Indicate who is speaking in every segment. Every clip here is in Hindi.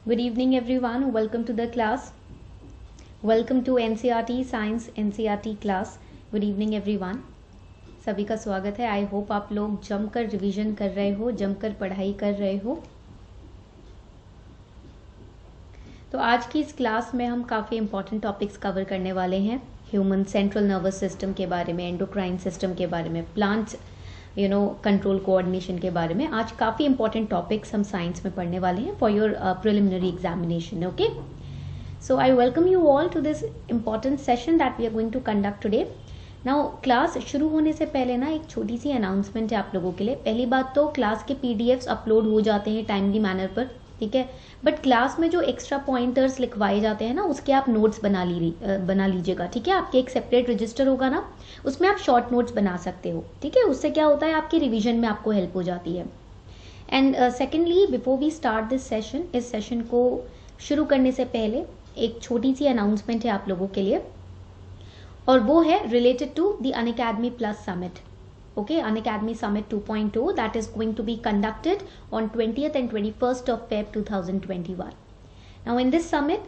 Speaker 1: Good evening everyone. Welcome to the class. Welcome to NCERT Science NCERT class. Good evening everyone. सभी का स्वागत है. आई होप आप लोग जमकर रिवीजन कर रहे हो, जमकर पढ़ाई कर रहे हो. तो आज की इस क्लास में हम काफ़ी इंपॉर्टेंट टॉपिक्स कवर करने वाले हैं. ह्यूमन सेंट्रल नर्वस सिस्टम के बारे में, एंडोक्राइन सिस्टम के बारे में, प्लांट्स कंट्रोल कोऑर्डिनेशन के बारे में. आज काफ़ी इंपॉर्टेंट टॉपिक्स हम साइंस में पढ़ने वाले हैं for your preliminary examination. Okay, so I welcome you all to this important session that we are going to conduct today. Now class शुरू होने से पहले ना एक छोटी सी अनाउंसमेंट है आप लोगों के लिए. पहली बात तो क्लास के पीडीएफ्स अपलोड हो जाते हैं टाइमली मैनर पर, ठीक है. बट क्लास में जो एक्स्ट्रा पॉइंटर्स लिखवाए जाते हैं ना, उसके आप नोट्स बना लीजिएगा, ठीक है. आपके एक सेपरेट रजिस्टर होगा ना, उसमें आप शॉर्ट नोट्स बना सकते हो, ठीक है. उससे क्या होता है, आपकी रिवीजन में आपको हेल्प हो जाती है. And secondly, before we start this session, इस सेशन को शुरू करने से पहले एक छोटी सी अनाउंसमेंट है आप लोगों के लिए, और वो है related to the Unacademy plus summit. Okay, Unacademy Summit 2.0 that is going to be conducted on 20th and 21st of Feb 2021. Now in this summit,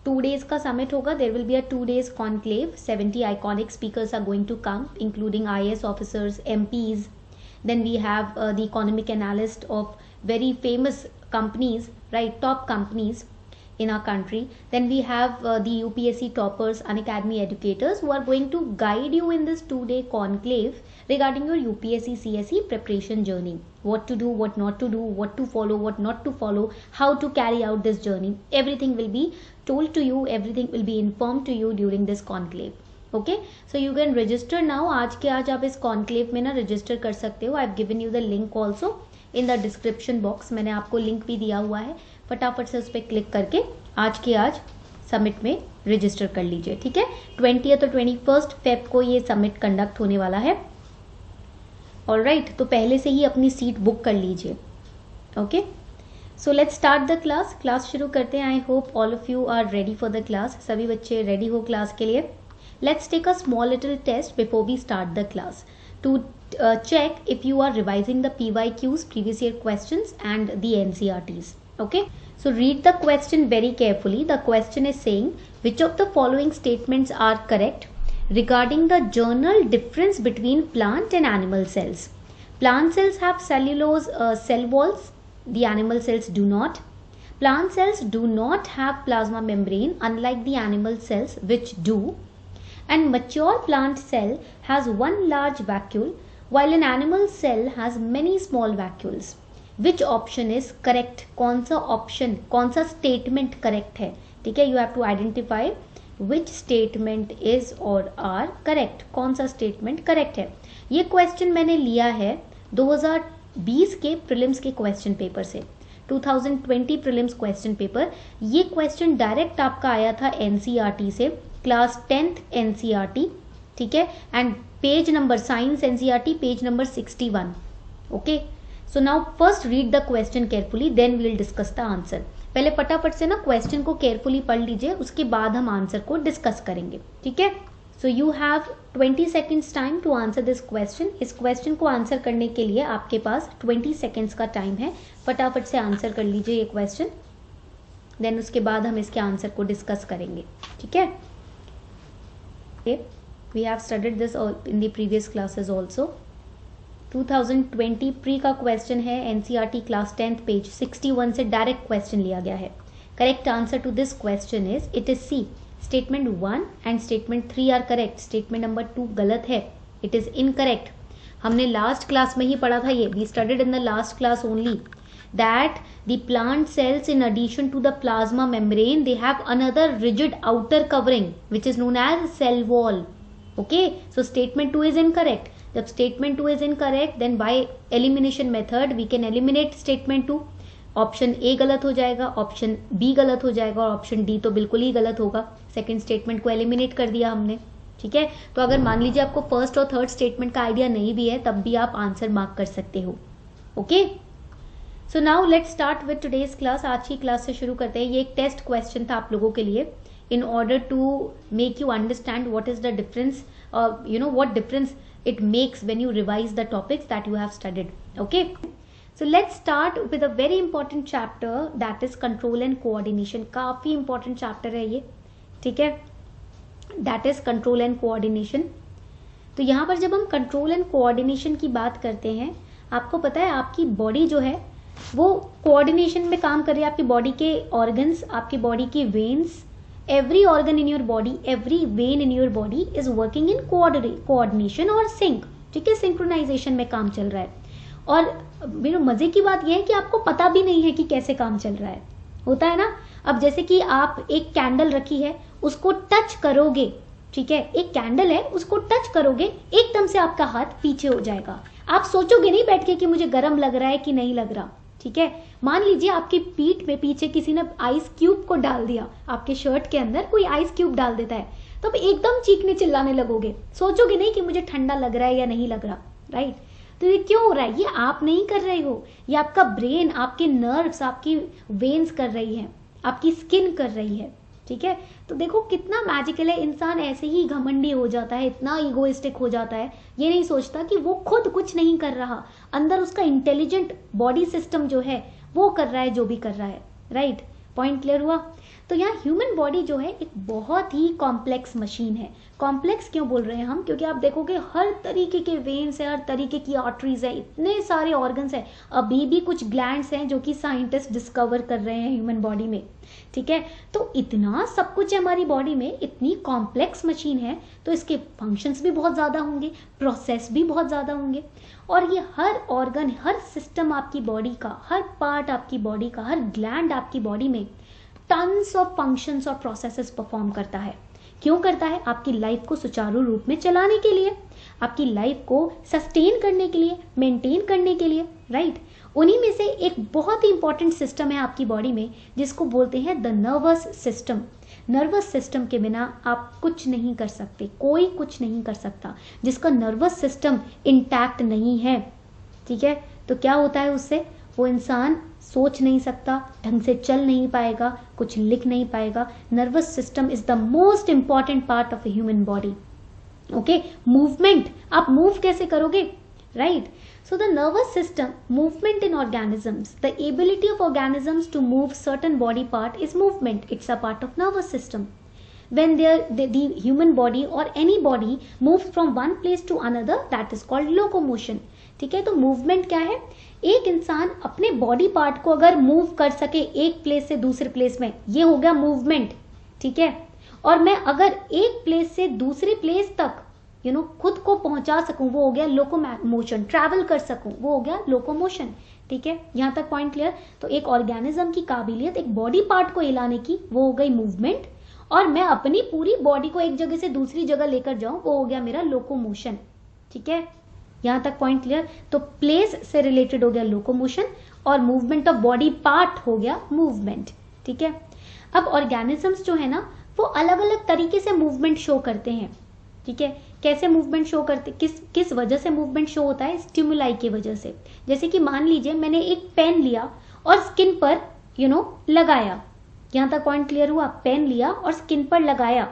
Speaker 1: 2 days का summit होगा. There will be a 2 days conclave. 70 iconic speakers are going to come, including IAS officers, MPs. Then we have the economic analyst of very famous companies, right, top companies in our country. Then we have the UPSC toppers, Unacademy educators who are going to guide you in this 2-day conclave regarding your UPSC CSE preparation journey. What to do, what not to do, what to follow, what not to follow, how to carry out this journey. Everything will be told to you, everything will be informed to you during this conclave. Okay, so you can register now. आज के आज आप इस conclave में ना register कर सकते हो. I've given you the link also in the description box. मैंने आपको लिंक भी दिया हुआ है. फटाफट से उस पर क्लिक करके आज के आज समिट में रजिस्टर कर लीजिए, ठीक है. 20th और 21st फेब को ये समिट कंडक्ट होने वाला है. ऑलराइट, तो पहले से ही अपनी सीट बुक कर लीजिए. Okay, so let's start the class. Class शुरू करते हैं. I hope all of you are ready for the class. सभी बच्चे रेडी हो क्लास के लिए. Let's take a small little test before we start the class to check if you are revising the PYQs, previous year questions, and the NCERTs. Okay, so read the question very carefully. The question is saying, which of the following statements are correct regarding the general difference between plant and animal cells? Plant cells have cellulose cell walls, the animal cells do not. Plant cells do not have plasma membrane unlike the animal cells which do. And mature plant cell has one large vacuole while an animal cell has many small vacuoles. Which option is correct? कौन सा ऑप्शन, कौन सा स्टेटमेंट करेक्ट है, ठीक है. You have to identify which statement is or are correct. कौन सा स्टेटमेंट करेक्ट है. ये क्वेश्चन मैंने लिया है 2020 के प्रीलिम्स के क्वेश्चन पेपर से. 2020 प्रीलिम्स क्वेश्चन पेपर. ये क्वेश्चन डायरेक्ट आपका आया था एनसीईआरटी से, क्लास 10th एनसीईआरटी, ठीक है. And page number science NCERT page number 61. Okay, so now first read the question carefully, then we will discuss the answer. पहले फटाफट से ना क्वेश्चन को केयरफुली पढ़ लीजिए, उसके बाद हम आंसर को डिस्कस करेंगे, ठीक है. So you have 20 seconds time to answer this question. इस क्वेश्चन को आंसर करने के लिए आपके पास 20 सेकेंड्स का टाइम है. फटाफट से आंसर कर लीजिए ये क्वेश्चन, देन उसके बाद हम इसके आंसर को डिस्कस करेंगे, ठीक है. We have studied this in the previous classes also. 2020 pre का क्वेश्चन है, एनसीईआरटी क्लास 10th पेज 61 से डायरेक्ट क्वेश्चन लिया गया है. Correct answer to this question is, it is C. Statement 1 and statement 3 are correct. Statement number 2 गलत है, इट इज इनकरेक्ट. हमने लास्ट क्लास में ही पढ़ा था ये. We studied in the last class only that the plant cells, in addition to the plasma membrane, they have another rigid outer covering which is known as cell wall. Okay, so statement 2 is incorrect. जब statement 2 is incorrect, then by elimination method we can eliminate statement 2. Option A गलत हो जाएगा, ऑप्शन बी गलत हो जाएगा, और ऑप्शन डी तो बिल्कुल ही गलत होगा. सेकेंड स्टेटमेंट को एलिमिनेट कर दिया हमने, ठीक है. तो अगर मान लीजिए आपको फर्स्ट और थर्ड स्टेटमेंट का आइडिया नहीं भी है, तब भी आप आंसर मार्क कर सकते हो. Okay, so now let's start with today's class. आज की क्लास से शुरू करते हैं. ये एक टेस्ट क्वेश्चन था आप लोगों के लिए, in order to make you understand what is the difference, what difference it makes when you revise the topics that you have studied. Okay, so let's start with a very important chapter that is control and coordination. काफी इंपॉर्टेंट चैप्टर है ये, ठीक है, that is control and coordination. तो यहाँ पर जब हम कंट्रोल एंड कोऑर्डिनेशन की बात करते हैं, आपको पता है आपकी बॉडी जो है वो कोऑर्डिनेशन में काम कर रही है. आपकी बॉडी के ऑर्गन्स, आपकी बॉडी की veins, every organ in your body, every when in your body is working in coordination और सिंक, ठीक है, सिंक्रोनाइजेशन में काम चल रहा है. और मेरे मजे की बात यह है कि आपको पता भी नहीं है कि कैसे काम चल रहा है. होता है ना, अब जैसे कि आप एक कैंडल रखी है, उसको टच करोगे, ठीक है, एक कैंडल है, उसको टच करोगे, एकदम से आपका हाथ पीछे हो जाएगा. आप सोचोगे नहीं बैठ के कि मुझे गर्म लग रहा है कि नहीं लग रहा, ठीक है. मान लीजिए आपकी पीठ में पीछे किसी ने आइस क्यूब को डाल दिया, आपके शर्ट के अंदर कोई आइस क्यूब डाल देता है, तो आप एकदम चीखने चिल्लाने लगोगे, सोचोगे नहीं कि मुझे ठंडा लग रहा है या नहीं लग रहा, राइट. तो ये क्यों हो रहा है? ये आप नहीं कर रहे हो, ये आपका ब्रेन, आपके नर्व्स, आपकी वेन्स कर रही है, आपकी स्किन कर रही है, ठीक है. तो देखो कितना मैजिकल है. इंसान ऐसे ही घमंडी हो जाता है, इतना इगोइस्टिक हो जाता है, ये नहीं सोचता कि वो खुद कुछ नहीं कर रहा, अंदर उसका इंटेलिजेंट बॉडी सिस्टम जो है वो कर रहा है जो भी कर रहा है, राइट. पॉइंट क्लियर हुआ? तो यहाँ ह्यूमन बॉडी जो है एक बहुत ही कॉम्प्लेक्स मशीन है. कॉम्प्लेक्स क्यों बोल रहे हैं हम? क्योंकि आप देखोगे हर तरीके के वेन्स है, हर तरीके की आर्टरीज है, इतने सारे ऑर्गन्स हैं. अभी भी कुछ ग्लैंड्स हैं जो कि साइंटिस्ट डिस्कवर कर रहे हैं ह्यूमन बॉडी में, ठीक है. तो इतना सब कुछ है हमारी बॉडी में, इतनी कॉम्प्लेक्स मशीन है, तो इसके फंक्शंस भी बहुत ज्यादा होंगे, प्रोसेस भी बहुत ज्यादा होंगे. और ये हर ऑर्गन, हर सिस्टम आपकी बॉडी का, हर पार्ट आपकी बॉडी का, हर ग्लैंड आपकी बॉडी में टन्स ऑफ फंक्शंस और प्रोसेसेस परफॉर्म करता है. क्यों करता है? आपकी लाइफ को सुचारू रूप में चलाने के लिए, आपकी लाइफ को सस्टेन करने के लिए, मेंटेन करने के लिए, राइट. उन्हीं में से एक बहुत ही इंपॉर्टेंट सिस्टम है आपकी बॉडी में जिसको बोलते हैं the nervous system. Nervous system के बिना आप कुछ नहीं कर सकते, कोई कुछ नहीं कर सकता जिसका नर्वस सिस्टम इंटैक्ट नहीं है, ठीक है. तो क्या होता है उससे? वो इंसान सोच नहीं सकता, ढंग से चल नहीं पाएगा, कुछ लिख नहीं पाएगा. Nervous system is the most important part of a human body. Okay, movement, आप मूव कैसे करोगे, right. So the nervous system, movement in organisms, the ability of organisms to move certain body part is movement. It's a part of nervous system. When the human body or any body moves from one place to another, that is called locomotion. ठीक है, तो मूवमेंट क्या है? एक इंसान अपने बॉडी पार्ट को अगर मूव कर सके एक प्लेस से दूसरे प्लेस में, ये हो गया मूवमेंट, ठीक है. और मैं अगर एक प्लेस से दूसरे प्लेस तक खुद को पहुंचा सकूं, वो हो गया लोकोमोशन. ट्रैवल कर सकूं, वो हो गया लोकोमोशन, ठीक है. यहां तक पॉइंट क्लियर? तो एक ऑर्गेनिज्म की काबिलियत एक बॉडी पार्ट को हिलाने की, वो हो गई मूवमेंट. और मैं अपनी पूरी बॉडी को एक जगह से दूसरी जगह लेकर जाऊं, वो हो गया मेरा लोकोमोशन, ठीक है. यहां तक पॉइंट क्लियर? तो प्लेस से रिलेटेड हो गया लोकोमोशन और मूवमेंट ऑफ बॉडी पार्ट हो गया मूवमेंट, ठीक है. अब ऑर्गेनिजम्स जो है ना, वो अलग अलग तरीके से मूवमेंट शो करते हैं, ठीक है. कैसे मूवमेंट शो करते, किस वजह से मूवमेंट शो होता है? स्टिमुलाई की वजह से. जैसे कि मान लीजिए मैंने एक पेन लिया और स्किन पर लगाया. यहां तक पॉइंट क्लियर हुआ? पेन लिया और स्किन पर लगाया.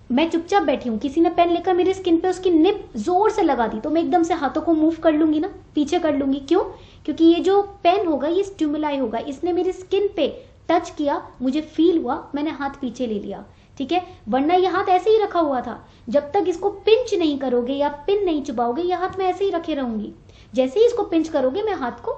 Speaker 1: मैं चुपचाप बैठी हूं, किसी ने पेन लेकर मेरी स्किन पे उसकी निप जोर से लगा दी, तो मैं एकदम से हाथों को मूव कर लूंगी ना, पीछे कर लूंगी. क्यों? क्योंकि ये जो पेन होगा ये स्टिमुलाई होगा, इसने मेरी स्किन पे टच किया, मुझे फील हुआ, मैंने हाथ पीछे ले लिया, ठीक है. वरना ये हाथ ऐसे ही रखा हुआ था, जब तक इसको पिंच नहीं करोगे या पिन नहीं चुबाओगे, ये हाथ मैं ऐसे ही रखे रहूंगी. जैसे ही इसको पिंच करोगे मैं हाथ को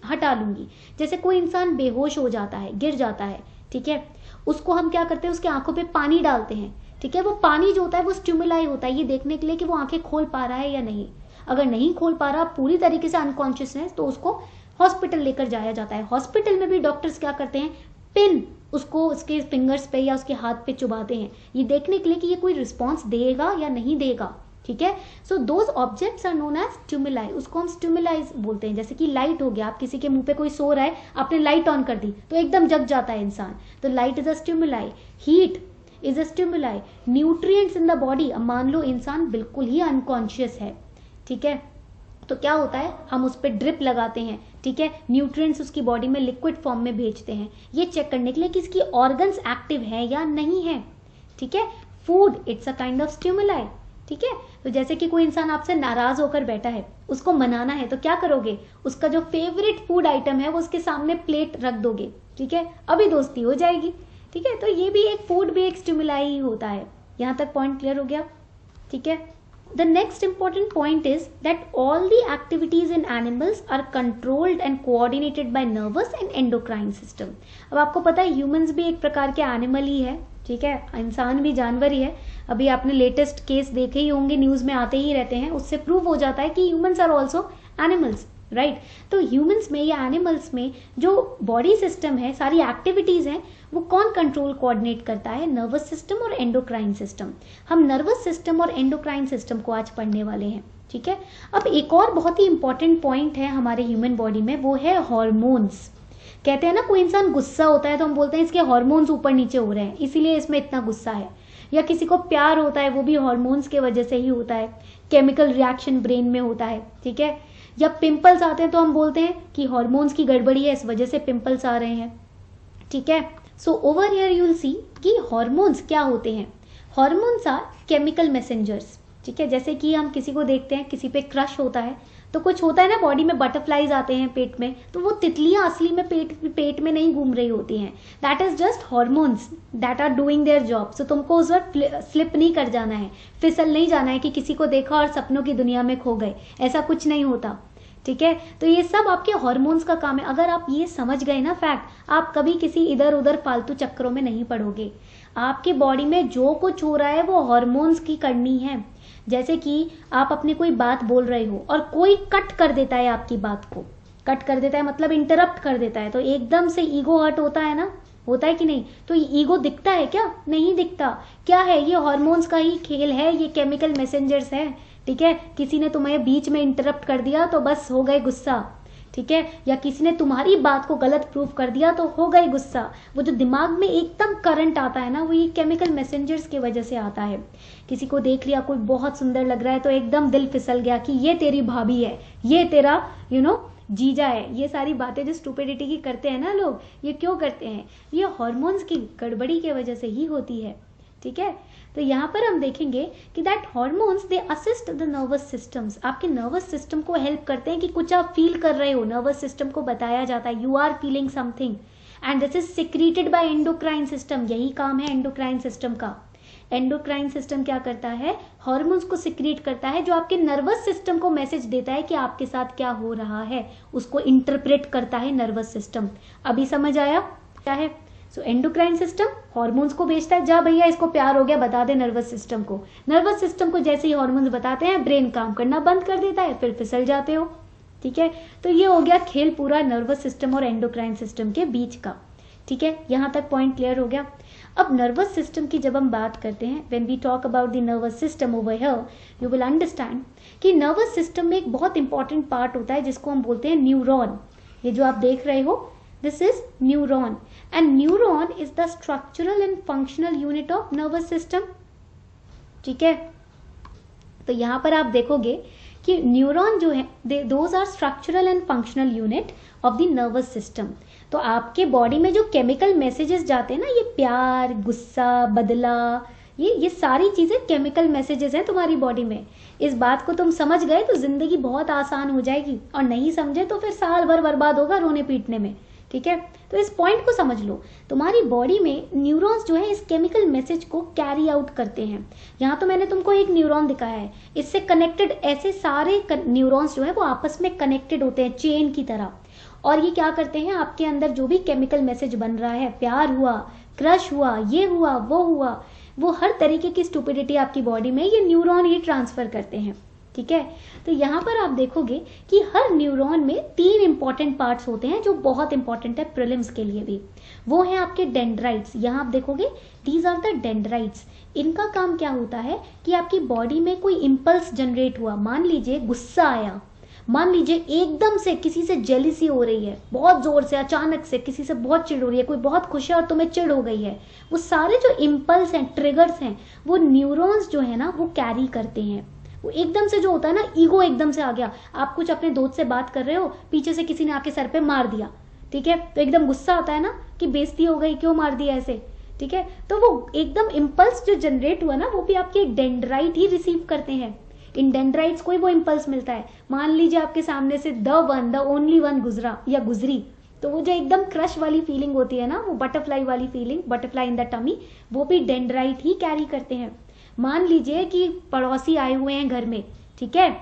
Speaker 1: हटा लूंगी. जैसे कोई इंसान बेहोश हो जाता है, गिर जाता है, ठीक है, उसको हम क्या करते हैं? उसकी आंखों पे पानी डालते हैं, ठीक है. वो पानी जो होता है वो स्टिमुलाई होता है, ये देखने के लिए कि वो आंखें खोल पा रहा है या नहीं. अगर नहीं खोल पा रहा, पूरी तरीके से अनकॉन्शियसनेस, तो उसको हॉस्पिटल लेकर जाया जाता है. हॉस्पिटल में भी डॉक्टर्स क्या करते हैं? पिन उसको उसके फिंगर्स पे या उसके हाथ पे चुभाते हैं, ये देखने के लिए कि ये कोई रिस्पॉन्स देगा या नहीं देगा, ठीक है. So those objects are known as stimuli, उसको हम स्टिमुलाइज बोलते हैं. जैसे कि लाइट हो गया, आप किसी के मुंह पे कोई सो रहा है, आपने लाइट ऑन कर दी तो एकदम जग जाता है इंसान, तो light is a stimuli. Heat is a stimuli. Nutrients in the body, अब मान लो इंसान बिल्कुल ही अनकॉन्शियस है, ठीक है, तो क्या होता है? हम उस पर ड्रिप लगाते हैं, ठीक है. न्यूट्रिएंट्स उसकी बॉडी में लिक्विड फॉर्म में भेजते हैं, ये चेक करने के लिए कि इसकी ऑर्गन्स एक्टिव है या नहीं है, ठीक है. Food, it's a kind of stimuli, ठीक है। तो जैसे कि कोई इंसान आपसे नाराज होकर बैठा है, उसको मनाना है तो क्या करोगे, उसका जो फेवरेट फूड आइटम है वो उसके सामने प्लेट रख दोगे, ठीक है, अभी दोस्ती हो जाएगी, ठीक है। तो ये भी एक फूड भी एक स्टिमुलाई ही होता है। यहां तक पॉइंट क्लियर हो गया, ठीक है। The next important point is that all the activities in animals are controlled and coordinated by nervous and endocrine system. अब आपको पता है ह्यूमंस भी एक प्रकार के एनिमल ही है, ठीक है, इंसान भी जानवर ही है। अभी आपने लेटेस्ट केस देखे ही होंगे, न्यूज में आते ही रहते हैं, उससे प्रूव हो जाता है कि humans are also animals, right. तो ह्यूमंस में या एनिमल्स में जो बॉडी सिस्टम है, सारी एक्टिविटीज हैं, वो कौन कंट्रोल कोऑर्डिनेट करता है, नर्वस सिस्टम और एंडोक्राइन सिस्टम। हम नर्वस सिस्टम और एंडोक्राइन सिस्टम को आज पढ़ने वाले हैं, ठीक है। अब एक और बहुत ही इंपॉर्टेंट पॉइंट है हमारे ह्यूमन बॉडी में, वो है हॉर्मोन्स। कहते हैं ना, कोई इंसान गुस्सा होता है तो हम बोलते हैं इसके हॉर्मोन्स ऊपर नीचे हो रहे हैं, इसीलिए इसमें इतना गुस्सा है। या किसी को प्यार होता है, वो भी हॉर्मोन्स के वजह से ही होता है, केमिकल रिएक्शन ब्रेन में होता है, ठीक है। या पिंपल्स आते हैं तो हम बोलते हैं कि हॉर्मोन्स की गड़बड़ी है, इस वजह से पिंपल्स आ रहे हैं, ठीक है। So over here you will see कि हॉर्मोन्स क्या होते हैं। हॉर्मोन्स आर केमिकल मैसेंजर्स, ठीक है। जैसे कि हम किसी को देखते हैं, किसी पे क्रश होता है तो कुछ होता है ना, बॉडी में बटरफ्लाइज आते हैं पेट में, तो वो तितलियां असली में पेट में नहीं घूम रही होती हैं। That is just hormones that are doing their job. So तुमको उस वक्त स्लिप नहीं कर जाना है, फिसल नहीं जाना है कि किसी को देखा और सपनों की दुनिया में खो गए, ऐसा कुछ नहीं होता, ठीक है। तो ये सब आपके हॉर्मोन्स का काम है। अगर आप ये समझ गए ना फैक्ट, आप कभी किसी इधर उधर फालतू चक्करों में नहीं पड़ोगे। आपके बॉडी में जो कुछ हो रहा है वो हॉर्मोन्स की करनी है। जैसे कि आप अपनी कोई बात बोल रहे हो और कोई कट कर देता है आपकी बात को, कट कर देता है मतलब इंटरप्ट कर देता है, तो एकदम से ईगो हर्ट होता है ना, होता है कि नहीं। तो ईगो दिखता है क्या, नहीं दिखता। क्या है, ये हॉर्मोन्स का ही खेल है, ये केमिकल मैसेंजर्स है, ठीक है। किसी ने तुम्हें बीच में इंटरप्ट कर दिया तो बस हो गए गुस्सा, ठीक है। या किसी ने तुम्हारी बात को गलत प्रूव कर दिया तो हो गए गुस्सा। वो जो दिमाग में एकदम करंट आता है ना, वो ये केमिकल मैसेंजर्स की वजह से आता है। किसी को देख लिया, कोई बहुत सुंदर लग रहा है तो एकदम दिल फिसल गया कि ये तेरी भाभी है, ये तेरा जीजा है। ये सारी बातें जो स्टुपिडिटी की करते हैं ना लोग, ये क्यों करते हैं, ये हॉर्मोन्स की गड़बड़ी की वजह से ही होती है, ठीक है। तो यहाँ पर हम देखेंगे कि that hormones they assist the nervous systems, आपके नर्वस सिस्टम को हेल्प करते हैं कि कुछ आप फील कर रहे हो, नर्वस सिस्टम को बताया जाता है you are feeling something, and this is secreted by endocrine system. यही काम है एंडोक्राइन सिस्टम का। एंडोक्राइन सिस्टम क्या करता है, हॉर्मोन्स को सिक्रीट करता है, जो आपके नर्वस सिस्टम को मैसेज देता है कि आपके साथ क्या हो रहा है, उसको इंटरप्रेट करता है नर्वस सिस्टम। अभी समझ आया क्या है। सो एंडोक्राइन सिस्टम हॉर्मोन्स को भेजता है, जा भैया इसको प्यार हो गया, बता दे नर्वस सिस्टम को। नर्वस सिस्टम को जैसे ही हॉर्मोन्स बताते हैं, ब्रेन काम करना बंद कर देता है, फिर फिसल जाते हो, ठीक है। तो ये हो गया खेल पूरा नर्वस सिस्टम और एंडोक्राइन सिस्टम के बीच का, ठीक है। यहां तक पॉइंट क्लियर हो गया। अब नर्वस सिस्टम की जब हम बात करते हैं, when we talk about the nervous system over here, you will understand कि नर्वस सिस्टम में एक बहुत इंपॉर्टेंट पार्ट होता है जिसको हम बोलते हैं न्यूरॉन। ये जो आप देख रहे हो, this is neuron, and neuron is the structural and functional unit of nervous system, ठीक है। तो यहां पर आप देखोगे कि न्यूरॉन जो है, those are structural and functional unit of the nervous system. तो आपके बॉडी में जो केमिकल मैसेजेस जाते हैं ना, ये प्यार, गुस्सा, बदला, ये सारी चीजें केमिकल मैसेजेस हैं तुम्हारी बॉडी में। इस बात को तुम समझ गए तो जिंदगी बहुत आसान हो जाएगी, और नहीं समझे तो फिर साल भर बर्बाद होगा रोने पीटने में, ठीक है। तो इस पॉइंट को समझ लो, तुम्हारी बॉडी में न्यूरॉन्स जो है इस केमिकल मैसेज को कैरी आउट करते हैं। यहाँ तो मैंने तुमको एक न्यूरॉन दिखाया है, इससे कनेक्टेड ऐसे सारे न्यूरॉन्स जो है वो आपस में कनेक्टेड होते हैं चेन की तरह, और ये क्या करते हैं, आपके अंदर जो भी केमिकल मैसेज बन रहा है, प्यार हुआ, क्रश हुआ, ये हुआ, वो हर तरीके की स्टुपिडिटी आपकी बॉडी में ये न्यूरॉन ही ट्रांसफर करते हैं, ठीक है। तो यहाँ पर आप देखोगे कि हर न्यूरॉन में 3 इंपॉर्टेंट पार्ट्स होते हैं जो बहुत इंपॉर्टेंट है प्रीलिम्स के लिए भी। वो है आपके डेंड्राइट्स। यहाँ आप देखोगे दीज आर द डेंड्राइट्स। इनका काम क्या होता है कि आपकी बॉडी में कोई इंपल्स जनरेट हुआ, मान लीजिए गुस्सा आया, मान लीजिए एकदम से किसी से जेलिसी हो रही है, बहुत जोर से, अचानक से किसी से बहुत चिढ़ हो रही है, कोई बहुत खुश है और तुम्हें चिढ़ हो गई है, वो सारे जो इंपल्स हैं, ट्रिगर्स हैं, वो न्यूरॉन्स जो है ना वो कैरी करते हैं। वो एकदम से जो होता है ना, ईगो एकदम से आ गया, आप कुछ अपने दोस्त से बात कर रहे हो, पीछे से किसी ने आके सर पे मार दिया, ठीक है, तो एकदम गुस्सा आता है ना कि बेइज्जती हो गई, क्यों मार दिया ऐसे, ठीक है, तो वो एकदम इम्पल्स जो जनरेट हुआ ना, वो भी आपके डेंड्राइट ही रिसीव करते हैं। इन डेंड्राइट्स को ही वो इम्पल्स मिलता है। मान लीजिए आपके सामने से द ओनली वन गुजरा या गुजरी, तो वो जो एकदम क्रश वाली फीलिंग होती है ना, वो बटरफ्लाई वाली feeling, butterfly in the tummy, वो भी डेंड्राइट ही कैरी करते हैं। मान लीजिए कि पड़ोसी आए हुए हैं घर में, ठीक है,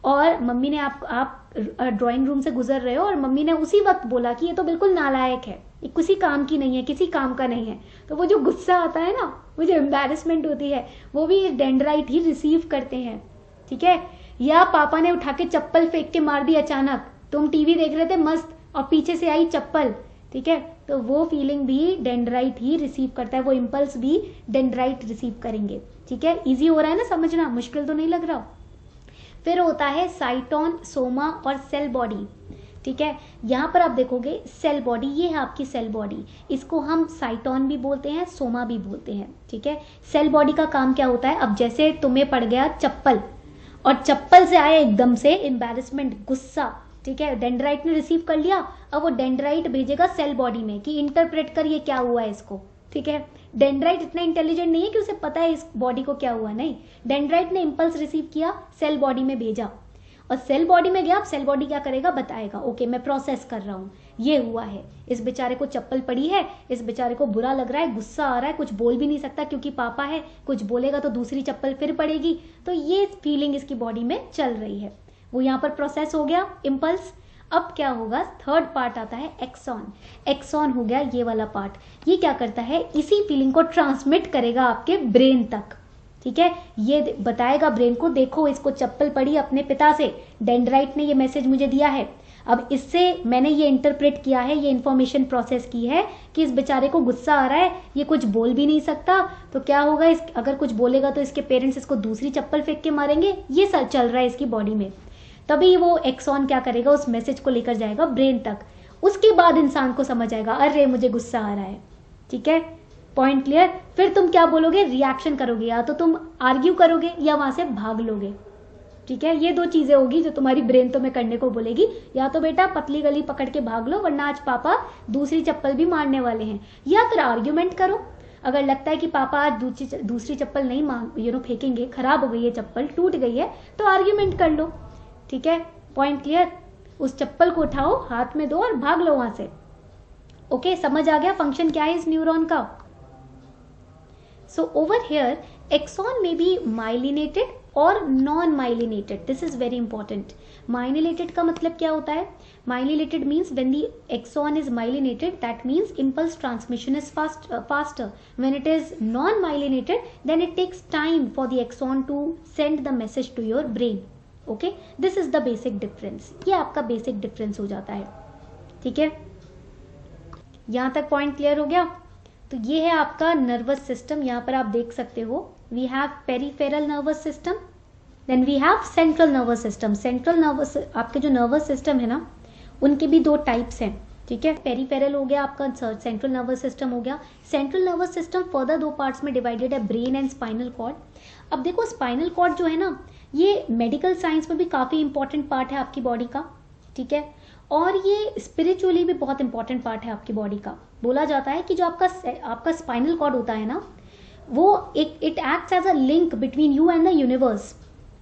Speaker 1: और मम्मी ने आप ड्राइंग रूम से गुजर रहे हो और मम्मी ने उसी वक्त बोला कि ये तो बिल्कुल नालायक है, ये किसी काम की नहीं है, किसी काम का नहीं है, तो वो जो गुस्सा आता है ना, वो जो एम्बैरेसमेंट होती है, वो भी डेंड्राइट ही रिसीव करते हैं। ठीक है, या पापा ने उठा के चप्पल फेंक के मार दी अचानक, तुम टीवी देख रहे थे मस्त और पीछे से आई चप्पल, ठीक है, तो वो फीलिंग भी डेंड्राइट ही रिसीव करता है, वो इम्पल्स भी डेंड्राइट रिसीव करेंगे। ठीक है, इजी हो रहा है ना समझना, मुश्किल तो नहीं लग रहा। फिर होता है साइटोन, सोमा और सेल बॉडी। ठीक है, यहां पर आप देखोगे सेल बॉडी, ये है आपकी सेल बॉडी, इसको हम साइटोन भी बोलते हैं, सोमा भी बोलते हैं। ठीक है, सेल बॉडी का काम क्या होता है, अब जैसे तुम्हें पड़ गया चप्पल और चप्पल से आया एकदम से एम्बैरेसमेंट, गुस्सा, ठीक है, डेंड्राइट ने रिसीव कर लिया, अब वो डेंड्राइट भेजेगा सेल बॉडी में कि इंटरप्रेट कर ये क्या हुआ है इसको। ठीक है, डेंड्राइट इतना इंटेलिजेंट नहीं है कि उसे पता है इस बॉडी को क्या हुआ, नहीं, डेंड्राइट ने इंपल्स रिसीव किया, सेल बॉडी में भेजा और सेल बॉडी में गया, अब सेल बॉडी क्या करेगा, बताएगा, ओके मैं प्रोसेस कर रहा हूं, ये हुआ है, इस बेचारे को चप्पल पड़ी है, इस बेचारे को बुरा लग रहा है, गुस्सा आ रहा है, कुछ बोल भी नहीं सकता क्योंकि पापा है, कुछ बोलेगा तो दूसरी चप्पल फिर पड़ेगी, तो ये फीलिंग इसकी बॉडी में चल रही है, वो यहाँ पर प्रोसेस हो गया इम्पल्स। अब क्या होगा, थर्ड पार्ट आता है एक्सॉन। एक्सॉन हो गया ये वाला पार्ट, ये क्या करता है, इसी फीलिंग को ट्रांसमिट करेगा आपके ब्रेन तक। ठीक है, ये बताएगा ब्रेन को, देखो इसको चप्पल पड़ी अपने पिता से, डेंड्राइट ने ये मैसेज मुझे दिया है, अब इससे मैंने ये इंटरप्रेट किया है, ये इंफॉर्मेशन प्रोसेस की है कि इस बेचारे को गुस्सा आ रहा है, ये कुछ बोल भी नहीं सकता, तो क्या होगा, अगर कुछ बोलेगा तो इसके पेरेंट्स इसको दूसरी चप्पल फेंक के मारेंगे, ये सब चल रहा है इसकी बॉडी में। तभी वो एक्सॉन क्या करेगा, उस मैसेज को लेकर जाएगा ब्रेन तक, उसके बाद इंसान को समझ आएगा अरे मुझे गुस्सा आ रहा है। ठीक है, पॉइंट क्लियर। फिर तुम क्या बोलोगे, रिएक्शन करोगे, या तो तुम आर्ग्यू करोगे या वहां से भाग लोगे। ठीक है, ये दो चीजें होगी जो तुम्हारी ब्रेन तुम्हें करने को बोलेगी, या तो बेटा पतली गली पकड़ के भाग लो वरना आज पापा दूसरी चप्पल भी मारने वाले हैं, या फिर आर्ग्यूमेंट करो, अगर लगता है कि पापा आज दूसरी चप्पल नहीं फेंकेंगे, खराब हो गई है चप्पल, टूट गई है, तो आर्ग्यूमेंट कर लो। ठीक है, पॉइंट क्लियर, उस चप्पल को उठाओ, हाथ में दो और भाग लो वहां से। ओके, समझ आ गया फंक्शन क्या है इस न्यूरॉन का। सो ओवर हियर एक्सॉन में बी माइलिनेटेड और non myelinated, this is very important. Myelinated का मतलब क्या होता है, myelinated means when the axon is myelinated that means impulse transmission is faster. When it is non myelinated then it takes time for the axon to send the message to your brain. Okay, this is the basic difference, ये आपका बेसिक डिफरेंस हो जाता है। ठीक है, यहां तक पॉइंट क्लियर हो गया। तो ये है आपका नर्वस सिस्टम, यहां पर आप देख सकते हो, we have peripheral nervous system, then we have central nervous system. Central nervous, आपके जो नर्वस सिस्टम है ना, उनके भी दो टाइप्स हैं। ठीक है, पेरिफेरल हो गया आपका, सेंट्रल नर्वस सिस्टम हो गया। सेंट्रल नर्वस सिस्टम फर्दर दो पार्ट्स में डिवाइडेड है, ब्रेन एंड स्पाइनल कॉर्ड। अब देखो स्पाइनल कॉर्ड जो है ना, ये मेडिकल साइंस में भी काफी इंपॉर्टेंट पार्ट है आपकी बॉडी का। ठीक है, और ये स्पिरिचुअली भी बहुत इंपॉर्टेंट पार्ट है आपकी बॉडी का। बोला जाता है कि जो आपका स्पाइनल कॉर्ड होता है ना, वो it acts as a link between you and the universe.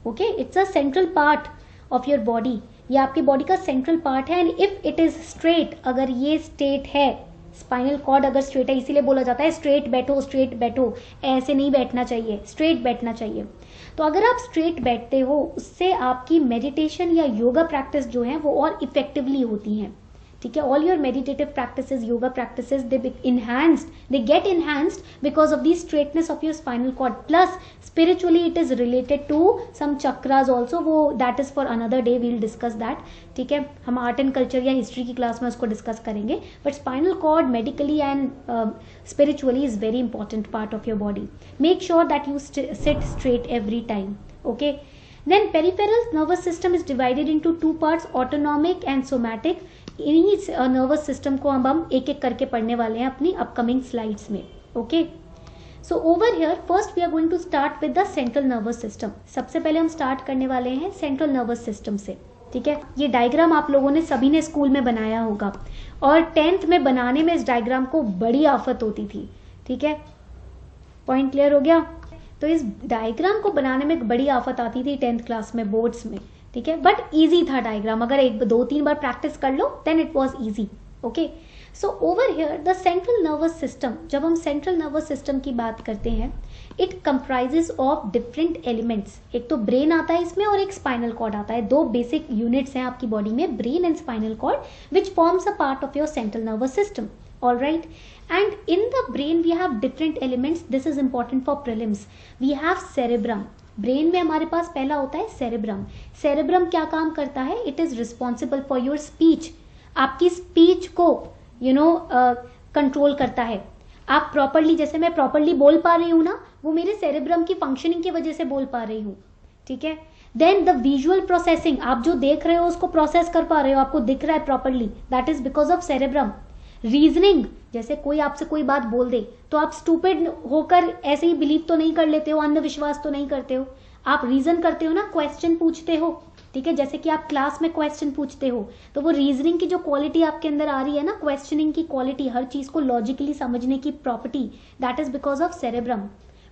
Speaker 1: Okay, it's a central part of your body, ये आपकी बॉडी का सेंट्रल पार्ट है। And if it is straight, अगर ये स्ट्रेट है, स्पाइनल कॉर्ड अगर स्ट्रेट है, इसीलिए बोला जाता है स्ट्रेट बैठो, ऐसे नहीं बैठना चाहिए, स्ट्रेट बैठना चाहिए। तो अगर आप स्ट्रेट बैठते हो, उससे आपकी मेडिटेशन या योगा प्रैक्टिस जो है वो और इफेक्टिवली होती हैं। ठीक है, all your meditative practices, yoga practices, they get enhanced because of the straightness of your spinal cord. Plus spiritually it is related to some chakras also, वो that is for another day, we'll discuss that. ठीक है, हम आर्ट एंड कल्चर या हिस्ट्री की क्लास में उसको डिस्कस करेंगे, but spinal cord medically and spiritually is very important part of your body. Make sure that you sit straight every time. Okay, then peripheral nervous system is divided into two parts, autonomic and somatic. इन्हीं nervous system को हम एक एक करके पढ़ने वाले हैं अपनी upcoming slides में. Okay, so over here first we are going to start with the central nervous system. सबसे पहले हम start करने वाले हैं central nervous system से. ठीक है, ये डायग्राम आप लोगों ने सभी ने स्कूल में बनाया होगा, और 10th में बनाने में इस डायग्राम को बड़ी आफत होती थी। ठीक है, पॉइंट क्लियर हो गया। तो इस डायग्राम को बनाने में एक बड़ी आफत आती थी 10th क्लास में बोर्ड्स में, ठीक है, बट इजी था डायग्राम, अगर 1-2-3 बार प्रैक्टिस कर लो then it was easy. Okay, so over here the central nervous system, जब हम सेंट्रल नर्वस सिस्टम की बात करते हैं, it comprises of different elements. एक तो ब्रेन आता है इसमें और एक स्पाइनल कॉर्ड आता है, दो बेसिक यूनिट्स हैं आपकी बॉडी में, brain and spinal cord, which forms a part of your central nervous system. All right, and in the brain we have different elements. This is important for prelims. We have cerebrum. Brain में हमारे पास पहला होता है सेरेब्रम। सेरेब्रम क्या काम करता है? It is responsible for your speech. आपकी स्पीच को कंट्रोल करता है। आप प्रॉपरली, जैसे मैं प्रॉपरली बोल पा रही हूँ ना, वो मेरे सेरेब्रम की फंक्शनिंग की वजह से बोल पा रही हूँ, ठीक है। देन द विजुअल प्रोसेसिंग, आप जो देख रहे हो उसको प्रोसेस कर पा रहे हो, आपको दिख रहा है properly, that is because of cerebrum. Reasoning, जैसे कोई आपसे कोई बात बोल दे तो आप स्टूपिड होकर ऐसे ही बिलीव तो नहीं कर लेते हो, अंधविश्वास तो नहीं करते हो, आप रीजन करते हो ना, क्वेश्चन पूछते हो, ठीक है। जैसे कि आप क्लास में क्वेश्चन पूछते हो तो वो रीजनिंग की जो क्वालिटी आपके अंदर आ रही है ना, क्वेश्चनिंग की क्वालिटी, हर चीज को लॉजिकली समझने की property, that is because of cerebrum.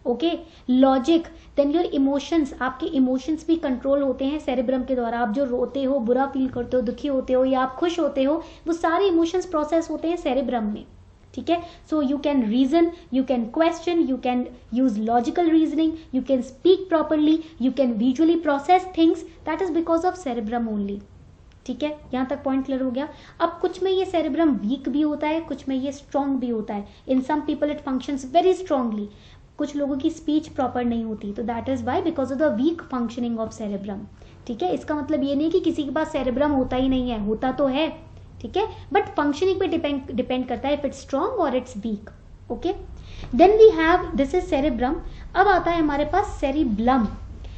Speaker 1: Okay, logic, then your emotions, आपके इमोशंस भी कंट्रोल होते हैं सेरेब्रम के द्वारा। आप जो रोते हो, बुरा फील करते हो, दुखी होते हो या आप खुश होते हो, वो सारे इमोशंस प्रोसेस होते हैं सेरेब्रम में, ठीक है। So you can reason, you can question, you can use logical reasoning, you can speak properly, you can visually process things, that is because of cerebrum only, ठीक है। यहां तक पॉइंट क्लियर हो गया। अब कुछ में ये सेरेब्रम वीक भी होता है, कुछ में ये स्ट्रांग भी होता है। In some people it functions very strongly, कुछ लोगों की स्पीच प्रॉपर नहीं होती, तो that is why because of the weak functioning of cerebrum, ठीक है। इसका मतलब ये नहीं कि किसी के पास सेरेब्रम होता ही नहीं है, होता तो है, ठीक है, बट फंक्शनिंग पे डिपेंड करता है, if it's strong or it's weak. Okay, then we have, this is cerebrum. अब आता है हमारे पास cerebellum.